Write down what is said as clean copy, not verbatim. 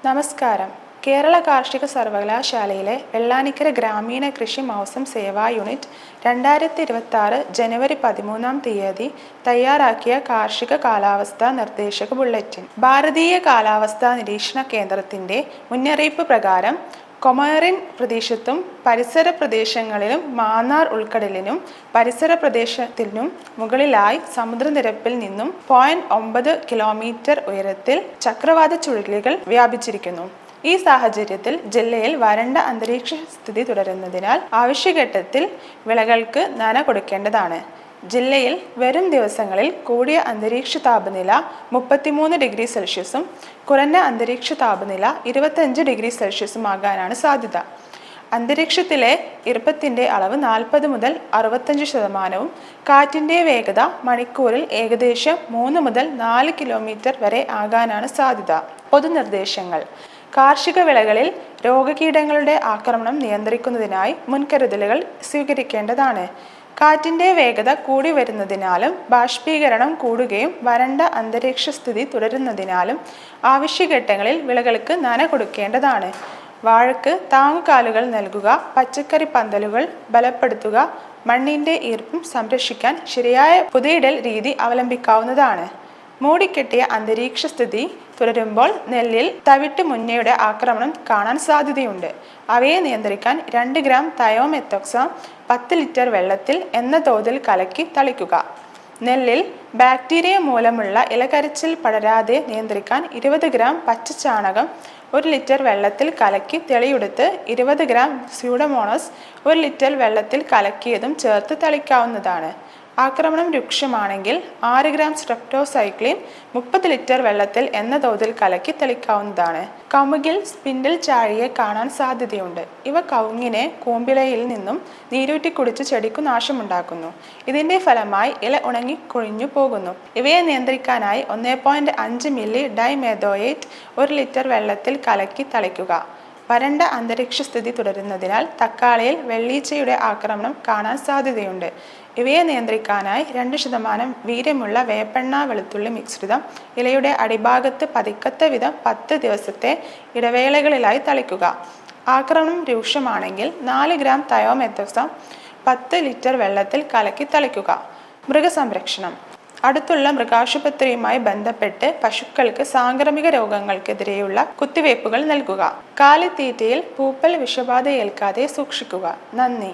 നമസ്കാരം. കേരള കാർഷിക സർവകലാശാലയിലെ വെള്ളാനിക്കര ഗ്രാമീണ കൃഷി മൗസം സേവാ യൂണിറ്റ് 2026 ജനുവരി 13 തയ്യാറാക്കിയ കാർഷിക കാലാവസ്ഥാ നിർദ്ദേശക ബുള്ളറ്റിൻ. ഭാരതീയ കാലാവസ്ഥാ നിരീക്ഷണ കേന്ദ്രത്തിന്റെ മുന്നറിയിപ്പ് പ്രകാരം കൊമേറിൻ പ്രദേശത്തും പരിസര പ്രദേശങ്ങളിലും മാന്നാർ ഉൾക്കടലിനും പരിസര പ്രദേശത്തിനും മുകളിലായി സമുദ്രനിരപ്പിൽ നിന്നും 0.9 കിലോമീറ്റർ ഉയരത്തിൽ ചക്രവാത ചുഴലികൾ വ്യാപിച്ചിരിക്കുന്നു. ഈ സാഹചര്യത്തിൽ ജില്ലയിൽ വരണ്ട അന്തരീക്ഷ സ്ഥിതി തുടരുന്നതിനാൽ ആവശ്യഘട്ടത്തിൽ വിളകൾക്ക് നന കൊടുക്കേണ്ടതാണ്. ജില്ലയിൽ വരും ദിവസങ്ങളിൽ കൂടിയ അന്തരീക്ഷ താപനില 33 ഡിഗ്രി സെൽഷ്യസും കുറഞ്ഞ അന്തരീക്ഷ താപനില 25 ഡിഗ്രി സെൽഷ്യസും ആകാനാണ് സാധ്യത. അന്തരീക്ഷത്തിലെ ഈർപ്പത്തിന്റെ അളവ് 40 മുതൽ 65%, കാറ്റിന്റെ വേഗത മണിക്കൂറിൽ ഏകദേശം 3 മുതൽ 4 കിലോമീറ്റർ വരെ ആകാനാണ് സാധ്യത. പൊതുനിർദ്ദേശങ്ങൾ: കാർഷിക വിളകളിൽ രോഗകീടങ്ങളുടെ ആക്രമണം നിയന്ത്രിക്കുന്നതിനായി മുൻകരുതലുകൾ സ്വീകരിക്കേണ്ടതാണ്. കാറ്റിന്റെ വേഗത കൂടി വരുന്നതിനാലും ബാഷ്പീകരണം കൂടുകയും വരണ്ട അന്തരീക്ഷ സ്ഥിതി തുടരുന്നതിനാലും ആവശ്യഘട്ടങ്ങളിൽ വിളകൾക്ക് നന കൊടുക്കേണ്ടതാണ്. വാഴയ്ക്ക് താങ്ങുകാലുകൾ നൽകുക, പച്ചക്കറി പന്തലുകൾ ബലപ്പെടുത്തുക, മണ്ണിന്റെ ഈർപ്പം സംരക്ഷിക്കാൻ ശരിയായ പുതയിടൽ രീതി അവലംബിക്കാവുന്നതാണ്. മൂടിക്കെട്ടിയ അന്തരീക്ഷ സ്ഥിതി തുടരുമ്പോൾ നെല്ലിൽ തവിട്ട് മുന്നയുടെ ആക്രമണം കാണാൻ സാധ്യതയുണ്ട്. അവയെ നിയന്ത്രിക്കാൻ 2 ഗ്രാം തയോമെത്തോക്സാം 10 ലിറ്റർ വെള്ളത്തിൽ എന്ന തോതിൽ കലക്കി തളിക്കുക. നെല്ലിൽ ബാക്ടീരിയ മൂലമുള്ള ഇലകരിച്ചിൽ പടരാതെ നിയന്ത്രിക്കാൻ 20 ഗ്രാം പച്ചച്ചാണകം 1 ലിറ്റർ വെള്ളത്തിൽ കലക്കി തെളിയെടുത്ത് 20 ഗ്രാം സ്യൂഡോമോണസ് 1 ലിറ്റർ വെള്ളത്തിൽ കലക്കിയതും ചേർത്ത് തളിക്കാവുന്നതാണ്. ആക്രമണം രൂക്ഷമാണെങ്കിൽ 6 ഗ്രാം സ്ട്രെപ്റ്റോസൈക്ലിൻ 30 ലിറ്റർ വെള്ളത്തിൽ എന്ന തോതിൽ കലക്കി തെളിക്കാവുന്നതാണ്. കമുകിൽ സ്പിൻഡിൽ ചാഴിയെ കാണാൻ സാധ്യതയുണ്ട്. ഇവ കവുങ്ങിനെ കൂമ്പിലയിൽ നിന്നും നീരൂറ്റി കുടിച്ച് ചെടിക്കു നാശമുണ്ടാക്കുന്നു. ഇതിന്റെ ഫലമായി ഇല ഉണങ്ങി കൊഴിഞ്ഞു പോകുന്നു. ഇവയെ നിയന്ത്രിക്കാനായി 1.5 മില്ലി ഡൈമെഥോയേറ്റ് 1 ലിറ്റർ വെള്ളത്തിൽ കലക്കി തളിക്കുക. വരണ്ട അന്തരീക്ഷ സ്ഥിതി തുടരുന്നതിനാൽ തക്കാളിയിൽ വെള്ളീച്ചയുടെ ആക്രമണം കാണാൻ സാധ്യതയുണ്ട്. ഇവയെ നിയന്ത്രിക്കാനായി 2% വീര്യമുള്ള വേപ്പെണ്ണ വെളുത്തുള്ളി മിശ്രിതം ഇലയുടെ അടിഭാഗത്ത് പതിക്കത്ത വിധം 10 ദിവസത്തെ ഇടവേളകളിലായി തളിക്കുക. ആക്രമണം രൂക്ഷമാണെങ്കിൽ 4 ഗ്രാം തയോമെത്തോക്സാം 10 ലിറ്റർ വെള്ളത്തിൽ കലക്കി തളിക്കുക. മൃഗസംരക്ഷണം: അടുത്തുള്ള മൃഗാശുപത്രിയുമായി ബന്ധപ്പെട്ട് പശുക്കൾക്ക് സാംക്രമിക രോഗങ്ങൾക്കെതിരെയുള്ള കുത്തിവയ്പ്പുകൾ നൽകുക. കാലിത്തീറ്റയിൽ പൂപ്പൽ വിഷബാധ ഏൽക്കാതെ സൂക്ഷിക്കുക. നന്ദി.